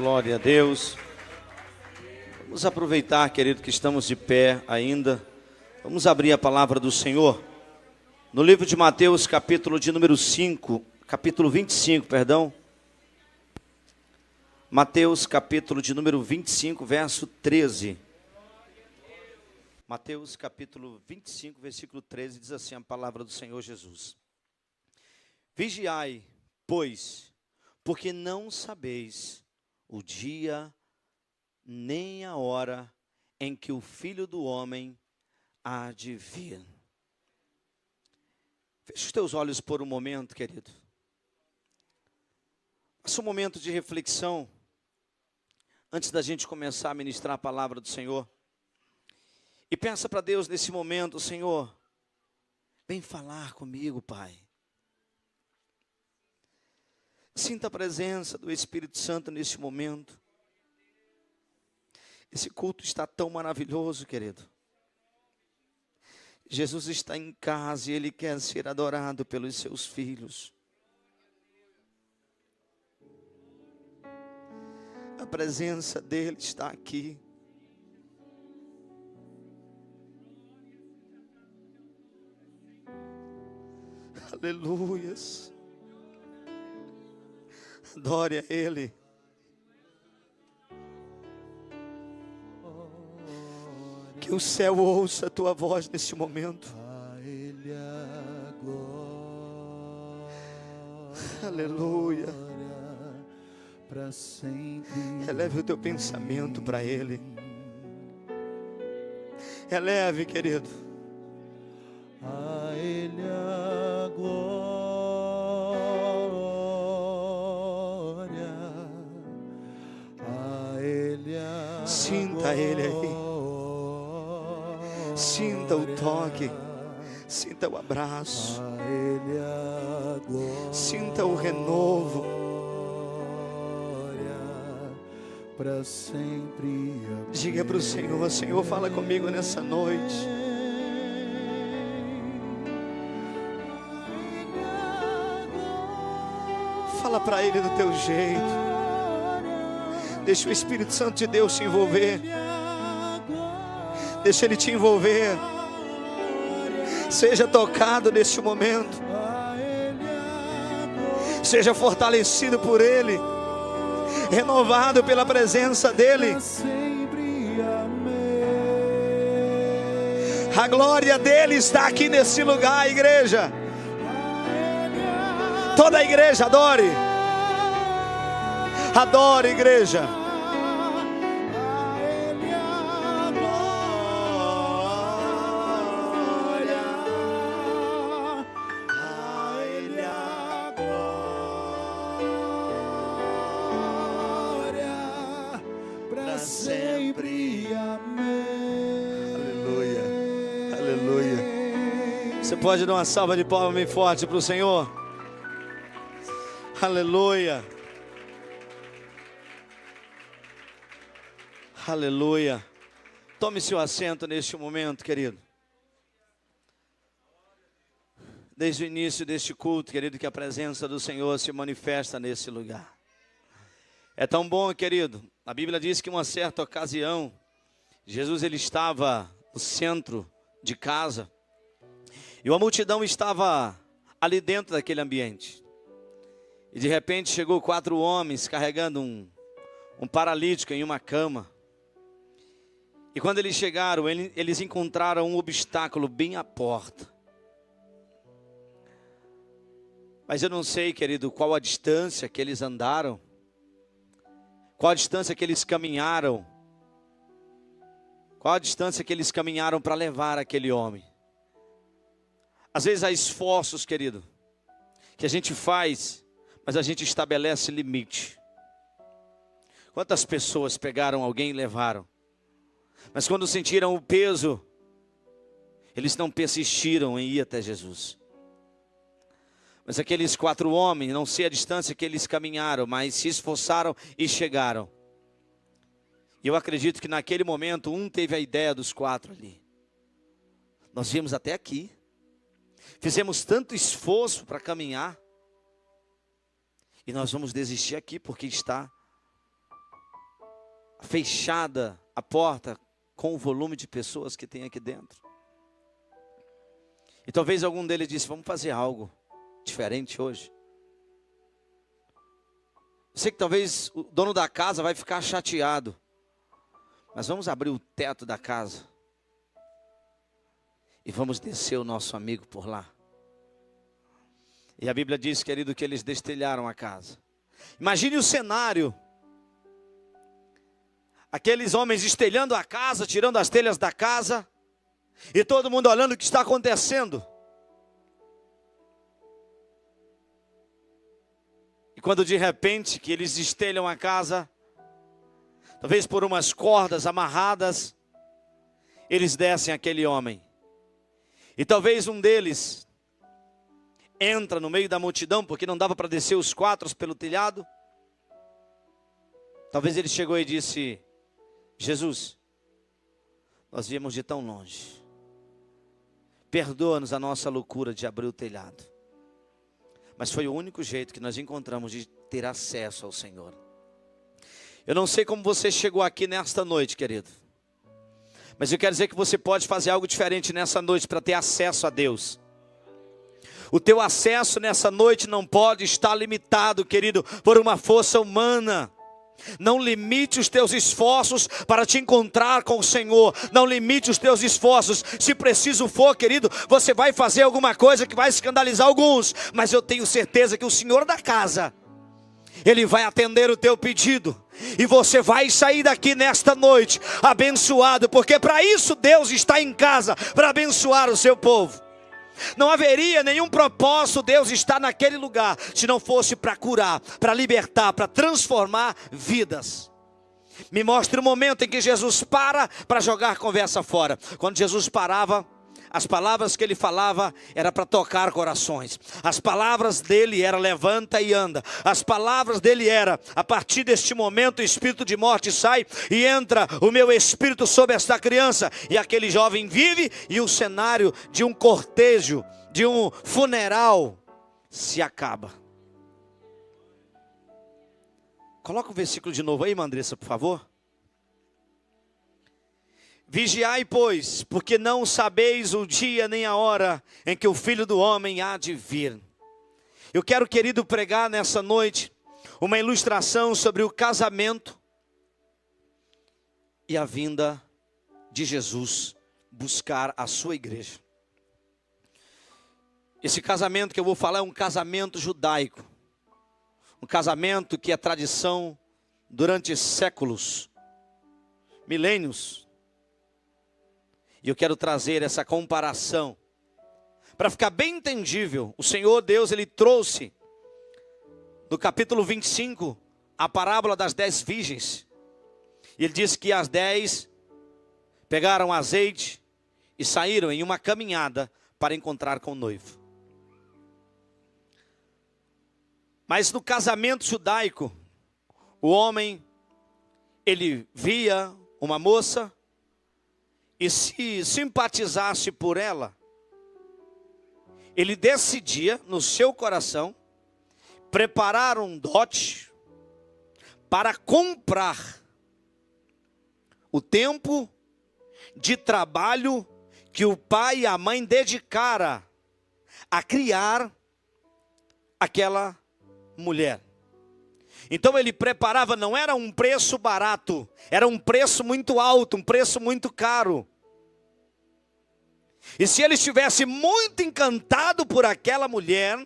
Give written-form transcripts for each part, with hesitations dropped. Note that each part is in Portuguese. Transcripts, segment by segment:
Glória a Deus. Vamos aproveitar, querido, que estamos de pé ainda. Vamos abrir a palavra do Senhor. No livro de Mateus, capítulo 25, perdão. Mateus, capítulo de número 25, verso 13. Mateus, capítulo 25, versículo 13, diz assim a palavra do Senhor Jesus. Vigiai, pois, porque não sabeis o dia nem a hora em que o Filho do Homem há de vir. Feche os teus olhos por um momento, querido. Faça um momento de reflexão, antes da gente começar a ministrar a palavra do Senhor. E peça para Deus nesse momento: Senhor, vem falar comigo, Pai. Sinta a presença do Espírito Santo nesse momento. Esse culto está tão maravilhoso, querido. Jesus está em casa e Ele quer ser adorado pelos seus filhos. A presença dEle está aqui. Aleluias. Adore a Ele. Que o céu ouça a tua voz neste momento. Aleluia. Eleve o teu pensamento para Ele. Eleve, querido. A Ele a glória, a Ele a Sinta Ele aí. Sinta o toque. Sinta o abraço. a Ele a glória, Sinta o renovo. para sempre. Diga para o Senhor: Senhor, fala comigo nessa noite. Fala para Ele do teu jeito. Deixa o Espírito Santo de Deus te envolver. Deixa Ele te envolver. Seja tocado neste momento. Seja fortalecido por Ele. Renovado pela presença dEle. A glória dEle está aqui nesse lugar, igreja. Toda a igreja adore. Adore, igreja. Pode dar uma salva de palmas bem forte para o Senhor. Aleluia. Aleluia. Tome seu assento neste momento, querido. Desde o início deste culto, querido, que a presença do Senhor se manifesta nesse lugar. É tão bom, querido. A Bíblia diz que em uma certa ocasião, Jesus ele estava no centro de casa. E uma multidão estava ali dentro daquele ambiente. E de repente chegou 4 homens carregando um paralítico em uma cama. E quando eles chegaram, eles encontraram um obstáculo bem à porta. Mas eu não sei, querido, qual a distância que eles andaram. Qual a distância que eles caminharam. Qual a distância que eles caminharam para levar aquele homem. Às vezes há esforços, querido, que a gente faz, mas a gente estabelece limite. Quantas pessoas pegaram alguém e levaram? Mas quando sentiram o peso, eles não persistiram em ir até Jesus. Mas aqueles 4 homens, não sei a distância que eles caminharam, mas se esforçaram e chegaram. E eu acredito que naquele momento, um teve a ideia dos 4 ali. Nós viemos até aqui. Fizemos tanto esforço para caminhar. E nós vamos desistir aqui porque está fechada a porta com o volume de pessoas que tem aqui dentro. E talvez algum deles disse, vamos fazer algo diferente hoje. Eu sei que talvez o dono da casa vai ficar chateado, mas vamos abrir o teto da casa e vamos descer o nosso amigo por lá. E a Bíblia diz, querido, que eles destelharam a casa. Imagine o cenário. Aqueles homens estelhando a casa, tirando as telhas da casa, e todo mundo olhando o que está acontecendo. E quando de repente que eles estelham a casa, talvez por umas cordas amarradas, eles descem aquele homem. E talvez um deles entra no meio da multidão, porque não dava para descer os quatro pelo telhado. Talvez ele chegou e disse, Jesus, nós viemos de tão longe. Perdoa-nos a nossa loucura de abrir o telhado. Mas foi o único jeito que nós encontramos de ter acesso ao Senhor. Eu não sei como você chegou aqui nesta noite, querido. Mas eu quero dizer que você pode fazer algo diferente nessa noite para ter acesso a Deus. O teu acesso nessa noite não pode estar limitado, querido, por uma força humana. Não limite os teus esforços para te encontrar com o Senhor. Não limite os teus esforços. Se preciso for, querido, você vai fazer alguma coisa que vai escandalizar alguns. Mas eu tenho certeza que o Senhor da casa, Ele vai atender o teu pedido. E você vai sair daqui nesta noite abençoado. Porque para isso Deus está em casa, para abençoar o seu povo. Não haveria nenhum propósito Deus estar naquele lugar se não fosse para curar, para libertar, para transformar vidas. Me mostre o momento em que Jesus para jogar conversa fora. Quando Jesus parava, as palavras que ele falava era para tocar corações. As palavras dele era levanta e anda. As palavras dele era, a partir deste momento o espírito de morte sai e entra o meu espírito sobre esta criança. E aquele jovem vive e o cenário de um cortejo, de um funeral se acaba. Coloca o versículo de novo aí, Andressa, por favor. Vigiai, pois, porque não sabeis o dia nem a hora em que o Filho do Homem há de vir. Eu quero, querido, pregar nessa noite uma ilustração sobre o casamento e a vinda de Jesus buscar a sua igreja. Esse casamento que eu vou falar é um casamento judaico. Um casamento que é tradição durante séculos, milênios. E eu quero trazer essa comparação para ficar bem entendível. O Senhor Deus, Ele trouxe no capítulo 25 a parábola das 10 virgens. E Ele disse que as 10 pegaram azeite e saíram em uma caminhada para encontrar com o noivo. Mas no casamento judaico, o homem, ele via uma moça, e se simpatizasse por ela, ele decidia no seu coração preparar um dote para comprar o tempo de trabalho que o pai e a mãe dedicara a criar aquela mulher. Então ele preparava, não era um preço barato, era um preço muito alto, um preço muito caro. E se ele estivesse muito encantado por aquela mulher,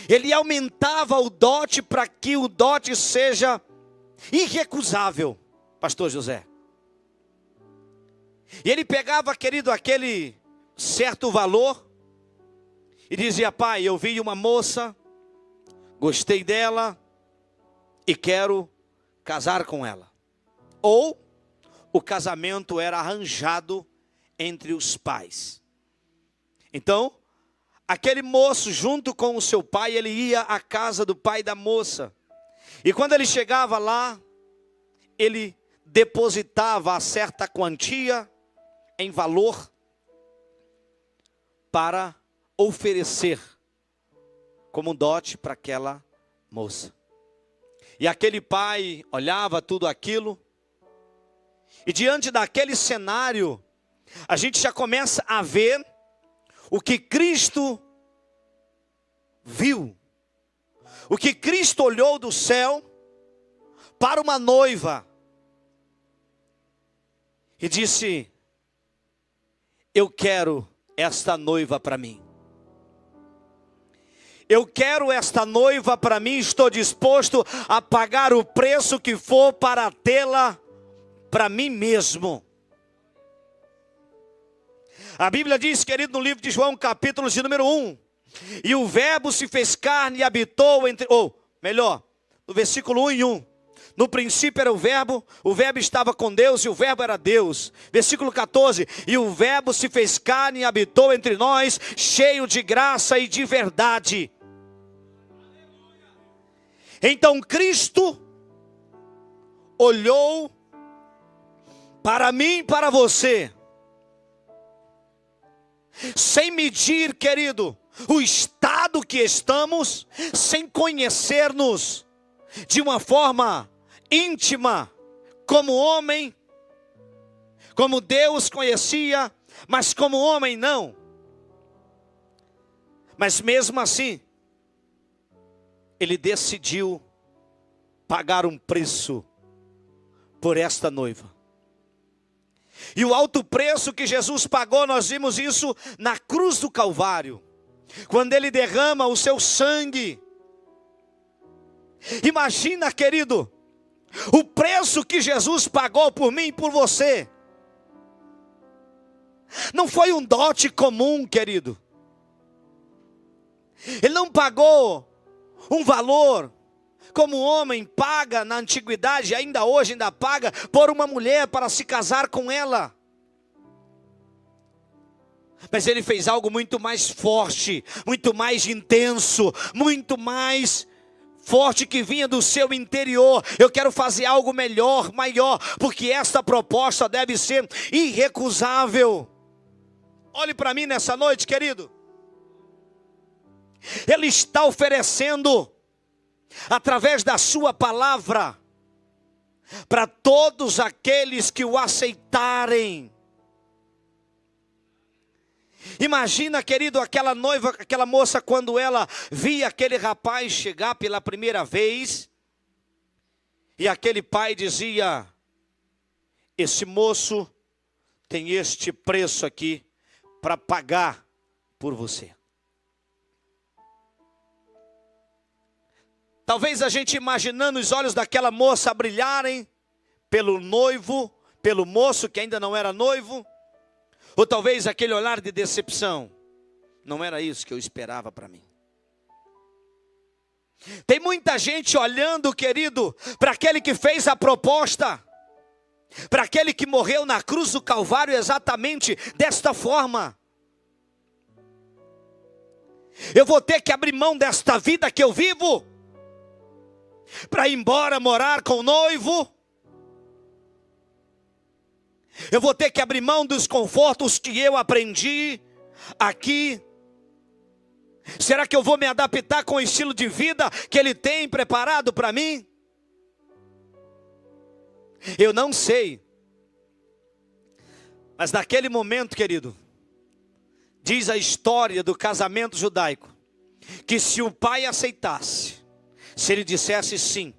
ele aumentava o dote para que o dote seja irrecusável, pastor José. E ele pegava, querido, aquele certo valor e dizia, pai, eu vi uma moça, gostei dela e quero casar com ela. Ou o casamento era arranjado entre os pais. Então, aquele moço junto com o seu pai, ele ia à casa do pai da moça. E quando ele chegava lá, ele depositava a certa quantia em valor para oferecer como dote para aquela moça. E aquele pai olhava tudo aquilo. E diante daquele cenário, a gente já começa a ver o que Cristo viu. O que Cristo olhou do céu para uma noiva e disse: eu quero esta noiva para mim. Eu quero esta noiva para mim, estou disposto a pagar o preço que for para tê-la para mim mesmo. A Bíblia diz, querido, no livro de João, capítulo de número 1, e o verbo se fez carne e habitou entre, ou melhor, no versículo 1 e 1, no princípio era o verbo estava com Deus e o verbo era Deus. Versículo 14, e o verbo se fez carne e habitou entre nós, cheio de graça e de verdade. Então Cristo olhou para mim e para você, sem medir, querido, o estado que estamos, sem conhecer-nos de uma forma íntima, como homem, como Deus conhecia, mas como homem não. Mas mesmo assim, Ele decidiu pagar um preço por esta noiva. E o alto preço que Jesus pagou, nós vimos isso na cruz do Calvário, quando Ele derrama o seu sangue. Imagina, querido, o preço que Jesus pagou por mim e por você. Não foi um dote comum, querido. Ele não pagou um valor como o homem paga na antiguidade, ainda hoje ainda paga, por uma mulher para se casar com ela. Mas Ele fez algo muito mais forte, muito mais intenso, muito mais forte, que vinha do seu interior. Eu quero fazer algo melhor, maior, porque esta proposta deve ser irrecusável. Olhe para mim nessa noite, querido. Ele está oferecendo, através da sua palavra, para todos aqueles que o aceitarem. Imagina, querido, aquela noiva, aquela moça, quando ela via aquele rapaz chegar pela primeira vez, e aquele pai dizia: esse moço tem este preço aqui para pagar por você. Talvez a gente imaginando os olhos daquela moça brilharem pelo noivo, pelo moço que ainda não era noivo, ou talvez aquele olhar de decepção. Não era isso que eu esperava para mim. Tem muita gente olhando, querido, para aquele que fez a proposta, para aquele que morreu na cruz do Calvário exatamente desta forma. Eu vou ter que abrir mão desta vida que eu vivo para ir embora morar com o noivo. Eu vou ter que abrir mão dos confortos que eu aprendi aqui. Será que eu vou me adaptar com o estilo de vida que Ele tem preparado para mim? Eu não sei. Mas naquele momento, querido, diz a história do casamento judaico, que se o pai aceitasse, se ele dissesse sim,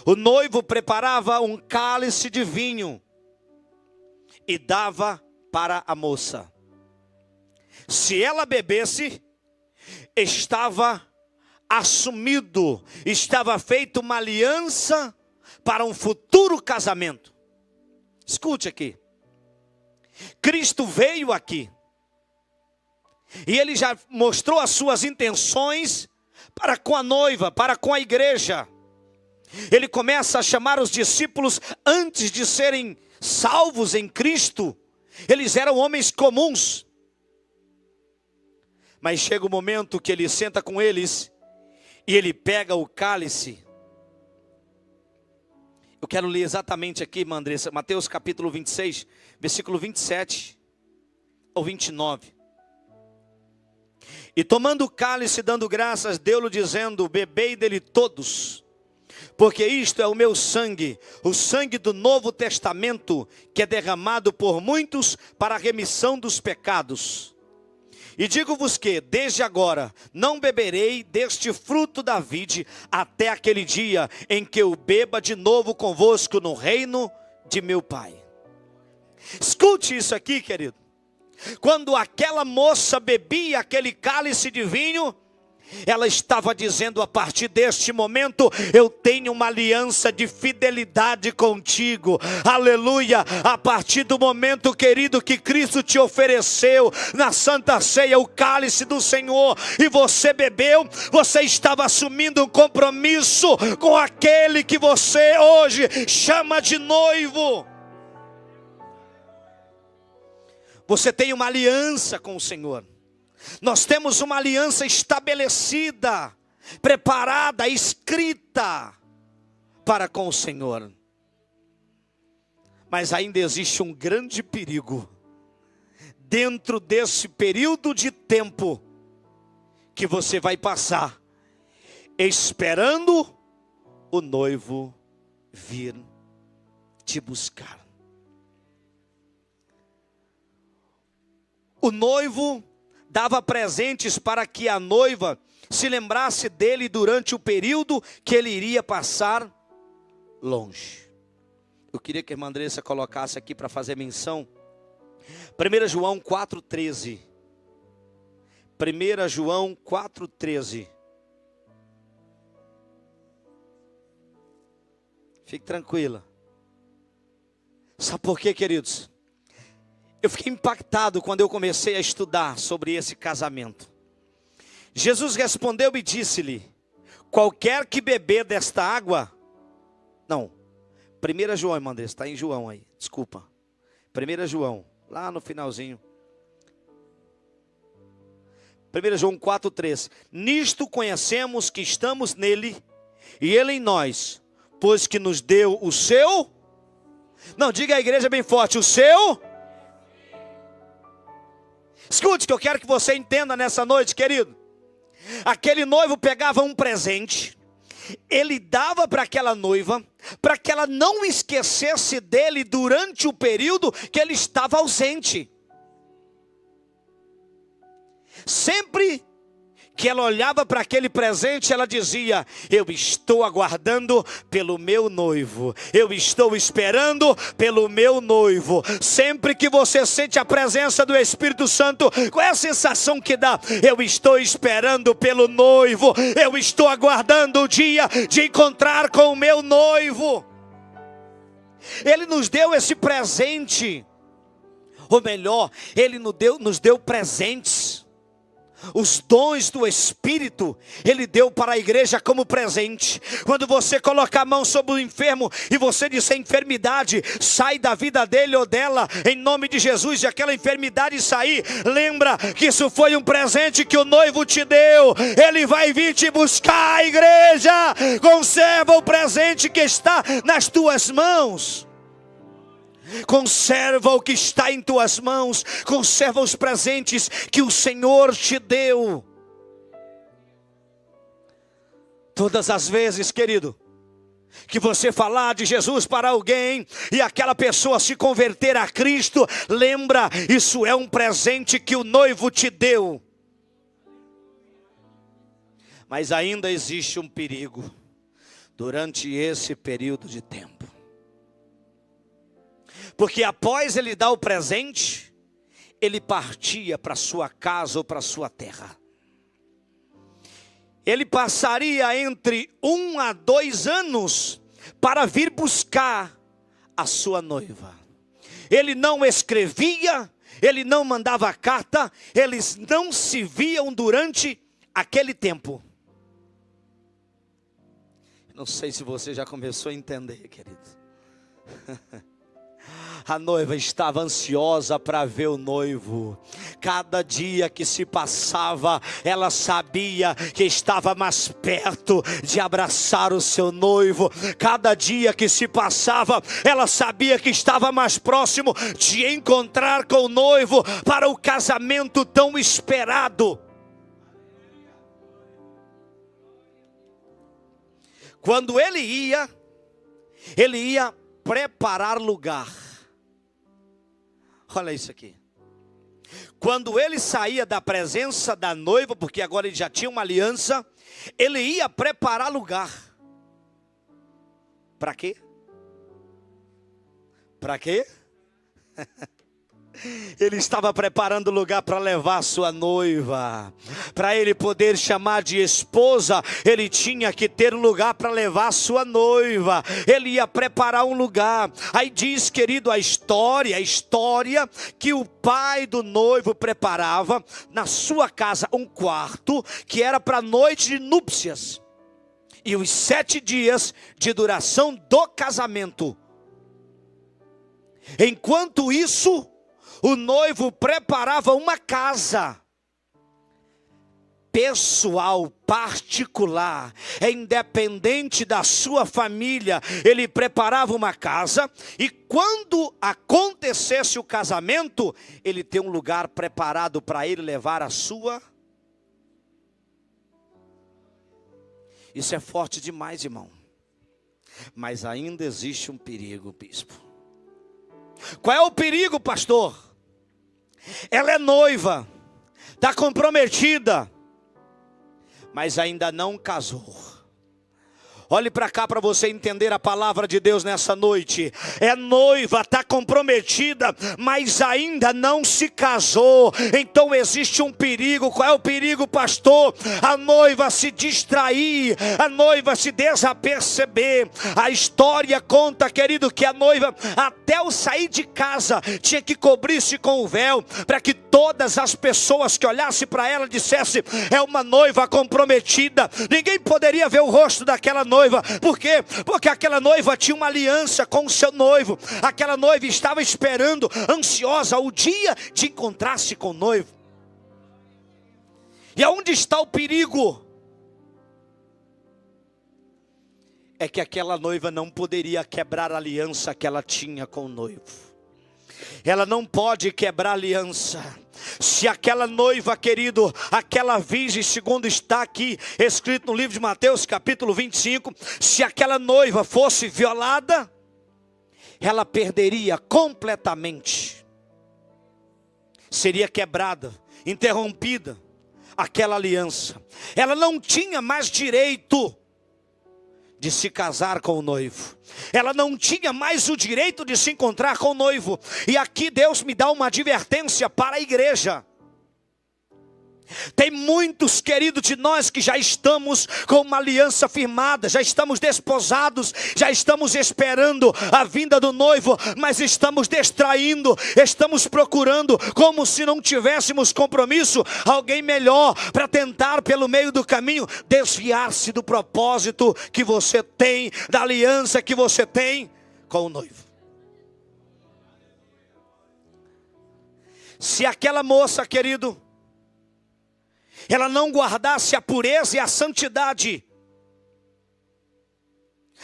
o noivo preparava um cálice de vinho e dava para a moça. Se ela bebesse, estava assumido, estava feita uma aliança para um futuro casamento. Escute aqui. Cristo veio aqui e Ele já mostrou as suas intenções para com a noiva, para com a igreja. Ele começa a chamar os discípulos antes de serem salvos em Cristo. Eles eram homens comuns. Mas chega o momento que Ele senta com eles e Ele pega o cálice. Eu quero ler exatamente aqui, Andressa, Mateus capítulo 26, versículo 27 ao 29. E tomando o cálice, dando graças, deu-lhe dizendo: bebei dele todos, porque isto é o meu sangue, o sangue do Novo Testamento, que é derramado por muitos para a remissão dos pecados. E digo-vos que, desde agora, não beberei deste fruto da vide, até aquele dia em que eu beba de novo convosco no reino de meu Pai. Escute isso aqui, querido. Quando aquela moça bebia aquele cálice de vinho, ela estava dizendo: a partir deste momento eu tenho uma aliança de fidelidade contigo, aleluia. A partir do momento, querido, que Cristo te ofereceu na Santa Ceia o cálice do Senhor, e você bebeu, você estava assumindo um compromisso com aquele que você hoje chama de noivo. Você tem uma aliança com o Senhor. Nós temos uma aliança estabelecida, preparada, escrita para com o Senhor. Mas ainda existe um grande perigo dentro desse período de tempo que você vai passar esperando o noivo vir te buscar. O noivo dava presentes para que a noiva se lembrasse dele durante o período que ele iria passar longe. Eu queria que a irmã Andressa colocasse aqui para fazer menção 1 João 4,13. 1 João 4,13. Fique tranquila. Sabe por quê, queridos? Eu fiquei impactado quando eu comecei a estudar sobre esse casamento. Jesus respondeu e disse-lhe: qualquer que beber desta água... Não, 1 João, irmã Andressa, está em João aí, desculpa. 1 João, lá no finalzinho. 1 João 4,3. Nisto conhecemos que estamos nele e ele em nós, pois que nos deu o seu... Não, diga à igreja bem forte, o seu... Escute, que eu quero que você entenda nessa noite, querido. Aquele noivo pegava um presente, ele dava para aquela noiva, para que ela não esquecesse dele durante o período que ele estava ausente. Sempre que ela olhava para aquele presente, ela dizia: eu estou aguardando pelo meu noivo, eu estou esperando pelo meu noivo. Sempre que você sente a presença do Espírito Santo, qual é a sensação que dá? Eu estou esperando pelo noivo, eu estou aguardando o dia de encontrar com o meu noivo. Ele nos deu esse presente, ou melhor, ele nos deu presentes. Os dons do Espírito, Ele deu para a igreja como presente. Quando você coloca a mão sobre o enfermo e você disser: enfermidade, sai da vida dele ou dela, em nome de Jesus, e aquela enfermidade sair, lembra que isso foi um presente que o noivo te deu. Ele vai vir te buscar, a igreja. Conserva o presente que está nas tuas mãos. Conserva o que está em tuas mãos. Conserva os presentes que o Senhor te deu. Todas as vezes, querido, que você falar de Jesus para alguém e aquela pessoa se converter a Cristo, lembra, isso é um presente que o noivo te deu. Mas ainda existe um perigo durante esse período de tempo. Porque após ele dar o presente, ele partia para sua casa ou para sua terra. Ele passaria entre 1 a 2 anos para vir buscar a sua noiva. Ele não escrevia, ele não mandava carta, eles não se viam durante aquele tempo. Não sei se você já começou a entender, querido. A noiva estava ansiosa para ver o noivo. Cada dia que se passava, ela sabia que estava mais perto de abraçar o seu noivo. Cada dia que se passava, ela sabia que estava mais próximo de encontrar com o noivo para o casamento tão esperado. quando ele ia preparar lugar. Olha isso aqui. Quando ele saía da presença da noiva, porque agora ele já tinha uma aliança, ele ia preparar lugar. Para quê? Para quê? Ele estava preparando lugar para levar sua noiva. Para ele poder chamar de esposa, ele tinha que ter um lugar para levar sua noiva. Ele ia preparar um lugar. Aí diz, querido, a história que o pai do noivo preparava na sua casa um quarto que era para a noite de núpcias. E os 7 dias de duração do casamento. Enquanto isso, o noivo preparava uma casa pessoal, particular, independente da sua família. Ele preparava uma casa, e quando acontecesse o casamento, ele tem um lugar preparado para ele levar a sua. Isso é forte demais, irmão. Mas ainda existe um perigo, bispo. Qual é o perigo, pastor? Ela é noiva, está comprometida, mas ainda não casou. Olhe para cá para você entender a palavra de Deus nessa noite. É noiva, está comprometida, mas ainda não se casou. Então existe um perigo. Qual é o perigo, pastor? A noiva se distrair, a noiva se desaperceber. A história conta, querido, que a noiva, até o sair de casa, tinha que cobrir-se com o véu, para que todas as pessoas que olhassem para ela dissessem: é uma noiva comprometida. Ninguém poderia ver o rosto daquela noiva. Por quê? Porque aquela noiva tinha uma aliança com o seu noivo. Aquela noiva estava esperando, ansiosa, o dia de encontrar-se com o noivo. E aonde está o perigo? É que aquela noiva não poderia quebrar a aliança que ela tinha com o noivo. Ela não pode quebrar a aliança. Se aquela noiva, querido, aquela virgem, segundo está aqui escrito no livro de Mateus, capítulo 25, se aquela noiva fosse violada, ela perderia completamente. Seria quebrada, interrompida aquela aliança. Ela não tinha mais direito de se casar com o noivo. Ela não tinha mais o direito de se encontrar com o noivo. E aqui Deus me dá uma advertência para a igreja. Tem muitos, queridos, de nós que já estamos com uma aliança firmada, já estamos desposados, já estamos esperando a vinda do noivo, mas estamos distraindo, estamos procurando, como se não tivéssemos compromisso, alguém melhor para tentar pelo meio do caminho desviar-se do propósito que você tem, da aliança que você tem com o noivo. Se aquela moça, querido, ela não guardasse a pureza e a santidade,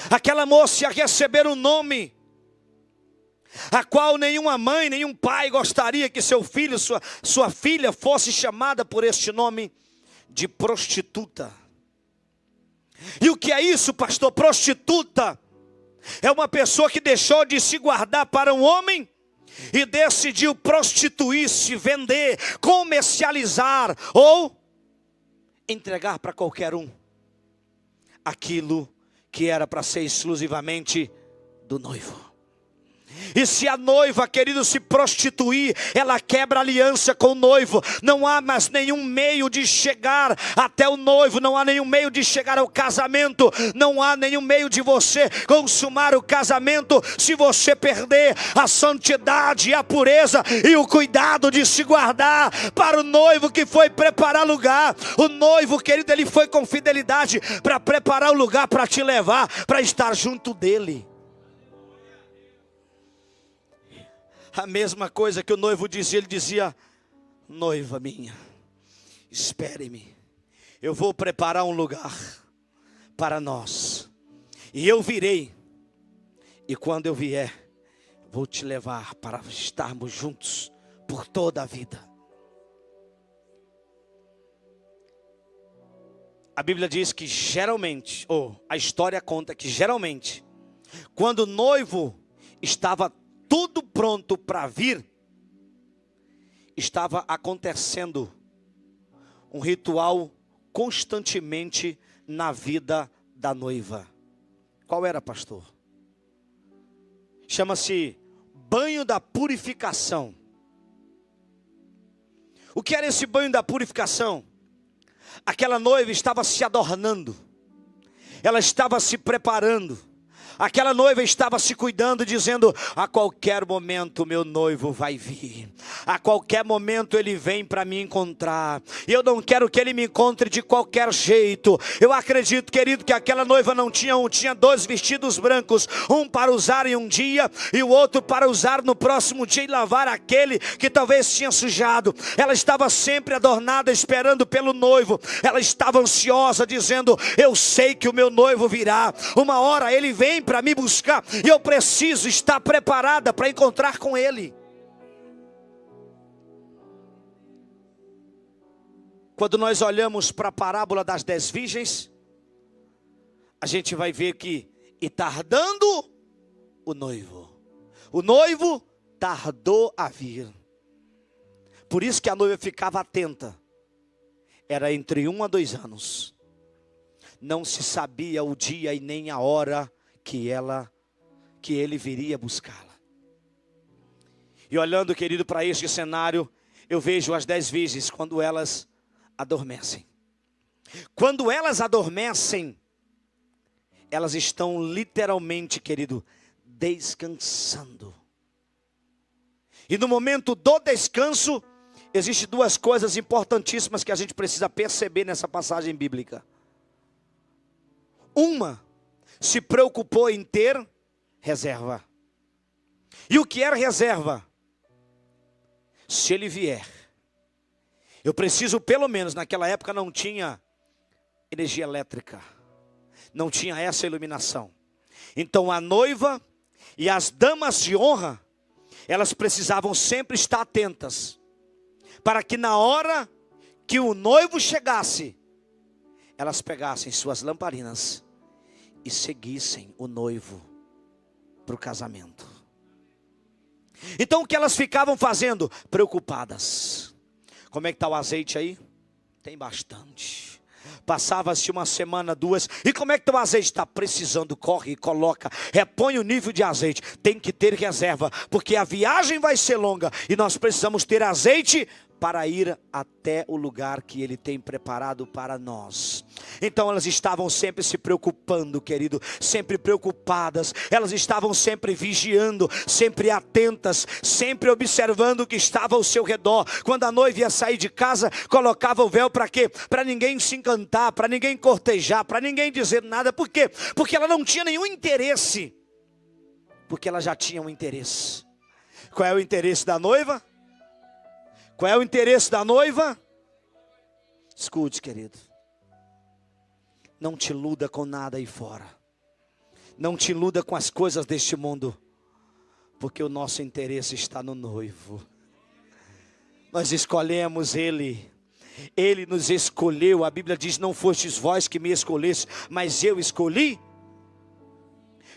aquela moça ia receber um nome a qual nenhuma mãe, nenhum pai gostaria que seu filho, sua filha fosse chamada por este nome de prostituta. E o que é isso, pastor? Prostituta é uma pessoa que deixou de se guardar para um homem e decidiu prostituir-se, vender, comercializar ou entregar para qualquer um aquilo que era para ser exclusivamente do noivo. E se a noiva, querido, se prostituir, ela quebra a aliança com o noivo. Não há mais nenhum meio de chegar até o noivo, não há nenhum meio de chegar ao casamento, não há nenhum meio de você consumar o casamento se você perder a santidade, a pureza e o cuidado de se guardar para o noivo que foi preparar lugar. O noivo, querido, ele foi com fidelidade para preparar o lugar para te levar, para estar junto dele. A mesma coisa que o noivo dizia, ele dizia: noiva minha, espere-me, eu vou preparar um lugar para nós, e eu virei, e quando eu vier, vou te levar para estarmos juntos por toda a vida. A Bíblia diz que geralmente, ou a história conta que geralmente, quando o noivo estava tudo pronto para vir, estava acontecendo um ritual constantemente na vida da noiva. Qual era, pastor? Chama-se banho da purificação. O que era esse banho da purificação? Aquela noiva estava se adornando, ela estava se preparando, aquela noiva estava se cuidando, dizendo: a qualquer momento meu noivo vai vir, a qualquer momento ele vem para me encontrar, e eu não quero que ele me encontre de qualquer jeito. Eu acredito, querido, que aquela noiva não tinha tinha 2 vestidos brancos, um para usar em um dia e o outro para usar no próximo dia e lavar aquele que talvez tinha sujado. Ela estava sempre adornada, esperando pelo noivo. Ela estava ansiosa, dizendo: eu sei que o meu noivo virá, uma hora ele vem para me buscar, e eu preciso estar preparada para encontrar com ele. Quando nós olhamos para a parábola das 10 virgens, a gente vai ver que, e tardando o noivo tardou a vir. Por isso que a noiva ficava atenta. Era entre 1 a 2 anos. Não se sabia o dia e nem a hora que ele viria buscá-la. E olhando, querido, para este cenário, eu vejo as 10 virgens quando elas adormecem. Quando elas adormecem, elas estão literalmente, querido, descansando. E no momento do descanso, existem 2 coisas importantíssimas que a gente precisa perceber nessa passagem bíblica. Uma, se preocupou em ter reserva. E o que era reserva? Se ele vier, eu preciso, pelo menos naquela época não tinha energia elétrica, não tinha essa iluminação. Então a noiva e as damas de honra, elas precisavam sempre estar atentas, para que na hora que o noivo chegasse, elas pegassem suas lamparinas e seguissem o noivo para o casamento. Então o que elas ficavam fazendo? Preocupadas. Como é que está o azeite aí? Tem bastante. Passava-se 1 semana, 2. E como é que está o azeite? Está precisando, corre e coloca. Repõe o nível de azeite. Tem que ter reserva, porque a viagem vai ser longa. E nós precisamos ter azeite para ir até o lugar que Ele tem preparado para nós. Então elas estavam sempre se preocupando, querido, sempre preocupadas. Elas estavam sempre vigiando, sempre atentas, sempre observando o que estava ao seu redor. Quando a noiva ia sair de casa, colocava o véu para quê? Para ninguém se encantar, para ninguém cortejar, para ninguém dizer nada. Por quê? Porque ela não tinha nenhum interesse, porque ela já tinha um interesse. Qual é o interesse da noiva? Qual é o interesse da noiva? Escute, querido. Não te iluda com nada aí fora. Não te iluda com as coisas deste mundo. Porque o nosso interesse está no noivo. Nós escolhemos Ele. Ele nos escolheu. A Bíblia diz: não fostes vós que me escolheste, mas eu escolhi.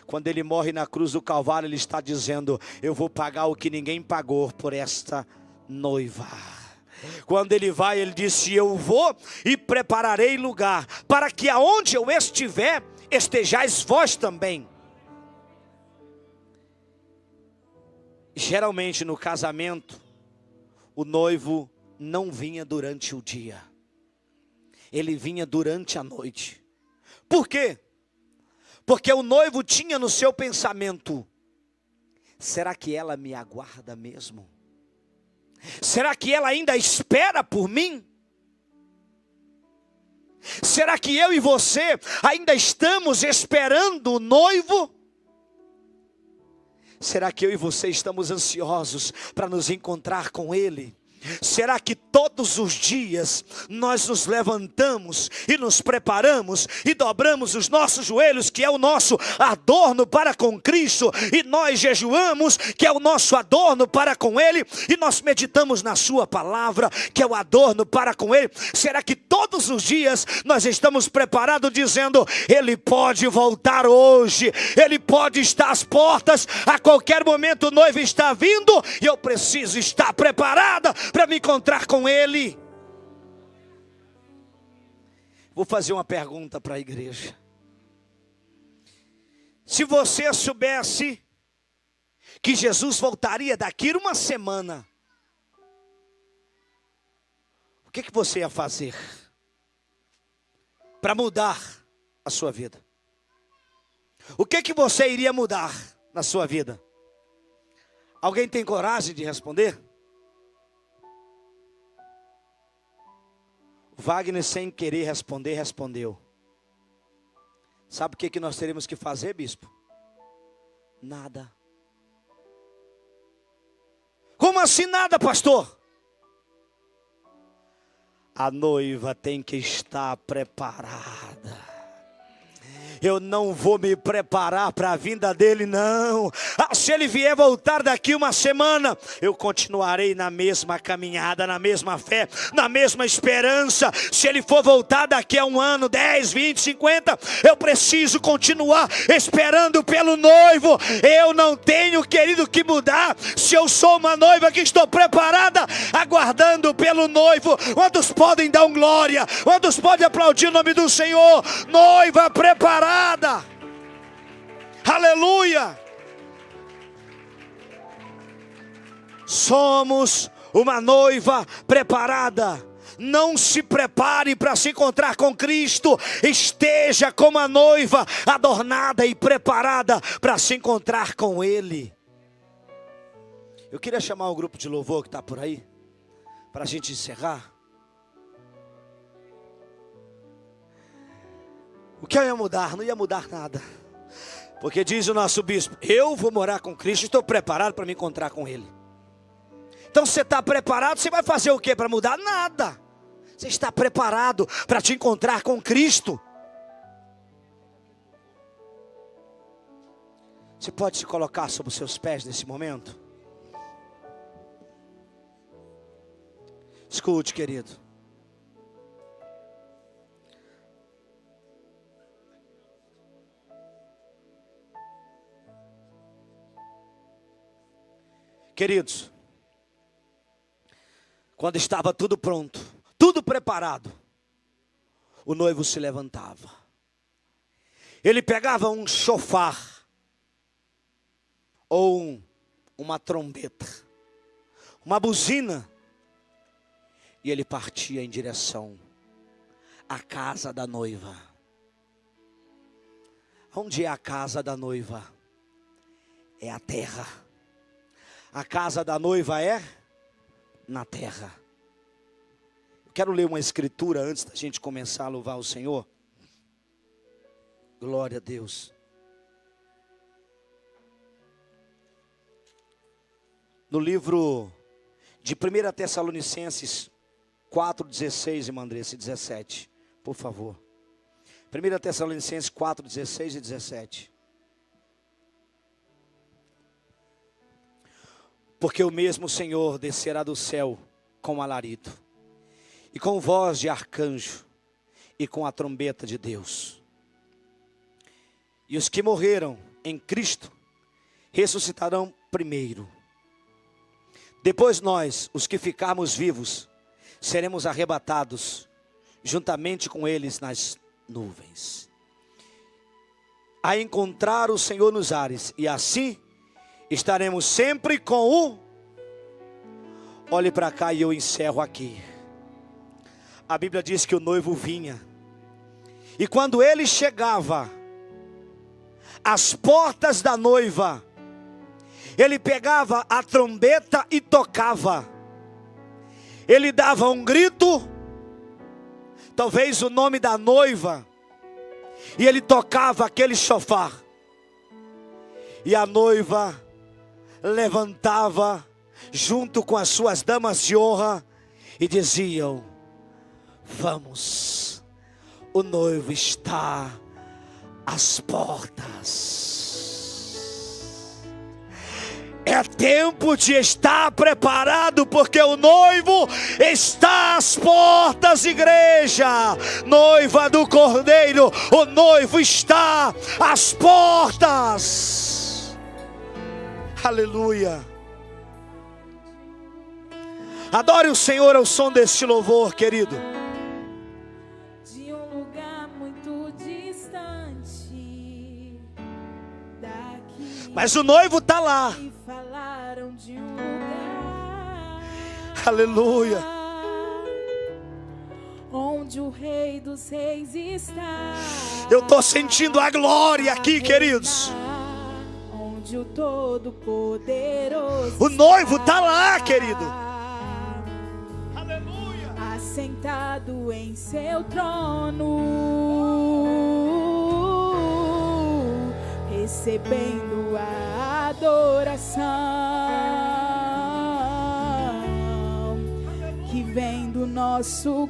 Quando Ele morre na cruz do Calvário, Ele está dizendo: eu vou pagar o que ninguém pagou por esta noiva. Quando Ele vai, Ele disse: eu vou e prepararei lugar, para que aonde eu estiver, estejais vós também. Geralmente no casamento, o noivo não vinha durante o dia, ele vinha durante a noite. Por quê? Porque o noivo tinha no seu pensamento: será que ela me aguarda mesmo? Será que ela ainda espera por mim? Será que eu e você ainda estamos esperando o noivo? Será que eu e você estamos ansiosos para nos encontrar com Ele? Será que todos os dias nós nos levantamos e nos preparamos e dobramos os nossos joelhos, que é o nosso adorno para com Cristo, e nós jejuamos, que é o nosso adorno para com Ele, e nós meditamos na sua palavra, que é o adorno para com Ele, será que todos os dias nós estamos preparados dizendo, Ele pode voltar hoje, Ele pode estar às portas, a qualquer momento o noivo está vindo, e eu preciso estar preparada para me encontrar com Ele? Vou fazer uma pergunta para a igreja. Se você soubesse que Jesus voltaria daqui a uma semana, o que você ia fazer para mudar a sua vida? O que você iria mudar na sua vida? Alguém tem coragem de responder? Wagner, sem querer responder, respondeu. Sabe o que nós teremos que fazer, bispo? Nada. Como assim nada, pastor? A noiva tem que estar preparada. Eu não vou me preparar para a vinda dele, não. Se ele vier voltar daqui uma semana, eu continuarei na mesma caminhada, na mesma fé, na mesma esperança. Se ele for voltar daqui a um ano, 10, 20, 50, eu preciso continuar esperando pelo noivo. Eu não tenho, querido, que mudar. Se eu sou uma noiva que estou preparada, aguardando pelo noivo. Quantos podem dar um glória? Quantos podem aplaudir o nome do Senhor? Noiva preparada. Aleluia. Somos uma noiva preparada. Não se prepare para se encontrar com Cristo. Esteja como a noiva, adornada e preparada para se encontrar com Ele. Eu queria chamar o grupo de louvor que está por aí, para a gente encerrar. O que eu ia mudar? Não ia mudar nada. Porque diz o nosso bispo, eu vou morar com Cristo, estou preparado para me encontrar com Ele. Então você está preparado, você vai fazer o que para mudar? Nada. Você está preparado para te encontrar com Cristo. Você pode se colocar sobre os seus pés nesse momento? Escute, querido. Queridos, quando estava tudo pronto, tudo preparado, o noivo se levantava. Ele pegava um chofar, ou uma trombeta, uma buzina, e ele partia em direção à casa da noiva. Onde é a casa da noiva? É a terra. A casa da noiva é na terra. Eu quero ler uma escritura antes da gente começar a louvar o Senhor. Glória a Deus. No livro de 1 Tessalonicenses 4:16, irmã Andressa, 17, por favor. 1 Tessalonicenses 4:16 e 17. Porque o mesmo Senhor descerá do céu com alarido, e com voz de arcanjo, e com a trombeta de Deus. E os que morreram em Cristo ressuscitarão primeiro. Depois nós, os que ficarmos vivos, seremos arrebatados juntamente com eles nas nuvens, a encontrar o Senhor nos ares, e assim estaremos sempre com o... Olhe para cá e eu encerro aqui. A Bíblia diz que o noivo vinha, e quando ele chegava às portas da noiva, ele pegava a trombeta e tocava. Ele dava um grito, talvez o nome da noiva, e ele tocava aquele chofar, e a noiva levantava junto com as suas damas de honra, e diziam: vamos, o noivo está às portas. É tempo de estar preparado, porque o noivo está às portas, igreja. Noiva do Cordeiro, o noivo está às portas. Aleluia. Adore o Senhor ao som deste louvor, querido. De um lugar muito distante daqui, Mas o noivo está lá. e falaram de um lugar, Aleluia. onde o Rei dos Reis está. Eu estou sentindo a glória aqui, queridos. Onde o Todo-Poderoso O noivo está lá, querido. Aleluia. Assentado em seu trono, recebendo a adoração que vem do nosso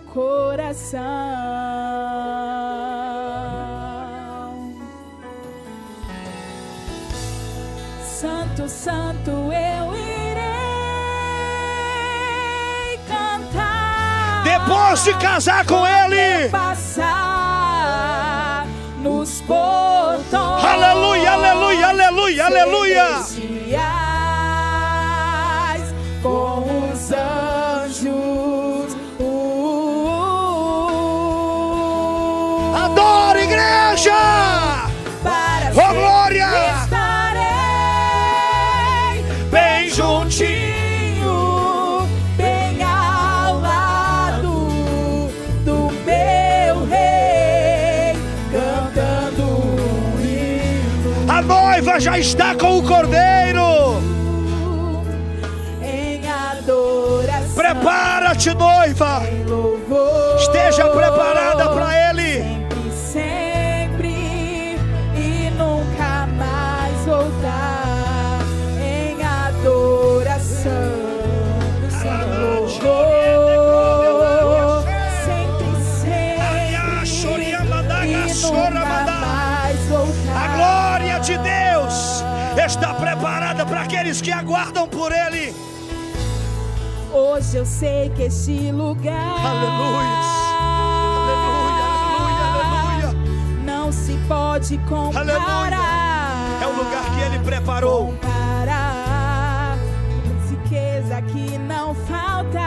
coração. Santo, santo, eu irei cantar. Depois de casar com ele. Passar nos portões. Aleluia, aleluia, aleluia, aleluia. Celestiais, com os anjos. Adora, igreja. Para Oh, glória. estarei Bem juntinho. bem ao lado do meu rei, cantando um hino A noiva já está com o Cordeiro. em adoração. Prepara-te, noiva. Em louvor, Esteja preparada para ele. sempre, sempre e nunca mais voltar. Em adoração, sem louvor, sempre, sempre e nunca mais voltar. A glória de Deus está preparada para aqueles que aguardam por ele. Hoje eu sei que este lugar, Aleluia, aleluia, aleluia. não se pode comparar. É o lugar que ele preparou. Comparar, riqueza que não falta,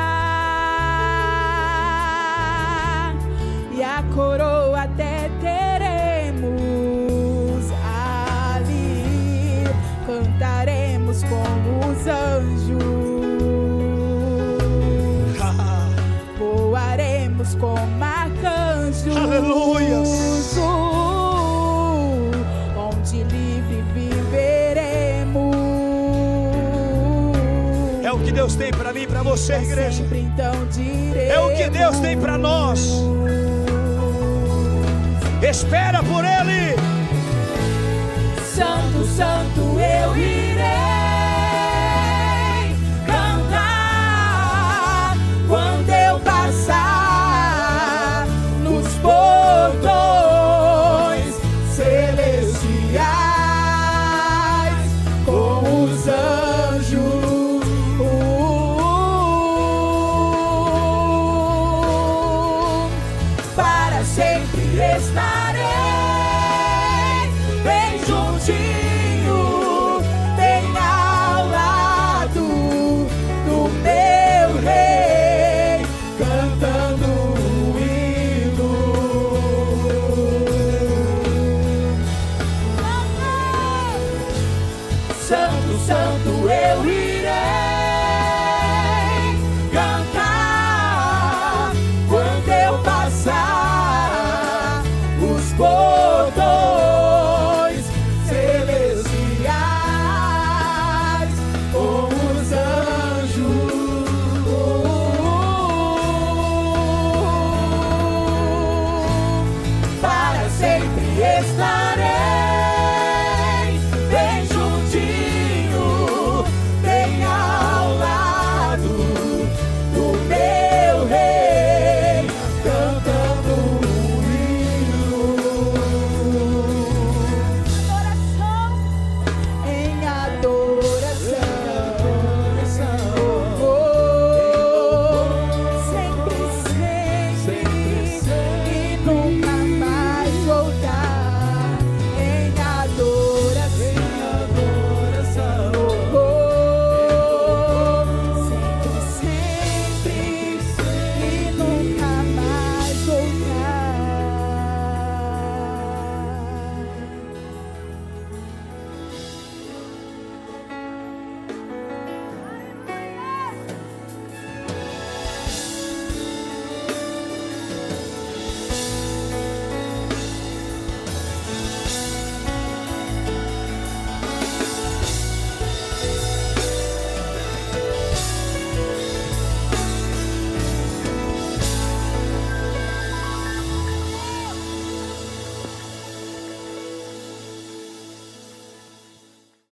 e a coroa até teremos ali. Cantaremos com os anjos, voaremos como arcanjos. Aleluias. Onde livre viveremos. É o que Deus tem para mim e para você, igreja. Sempre então diremos. É o que Deus tem para nós. Espera por ele. Santo, santo, eu irei cantar quando eu passar nos portões celestiais com os anjos. Para sempre estarei bem juntinho, bem ao lado do meu rei, cantando um hino. Santo, santo, eu irei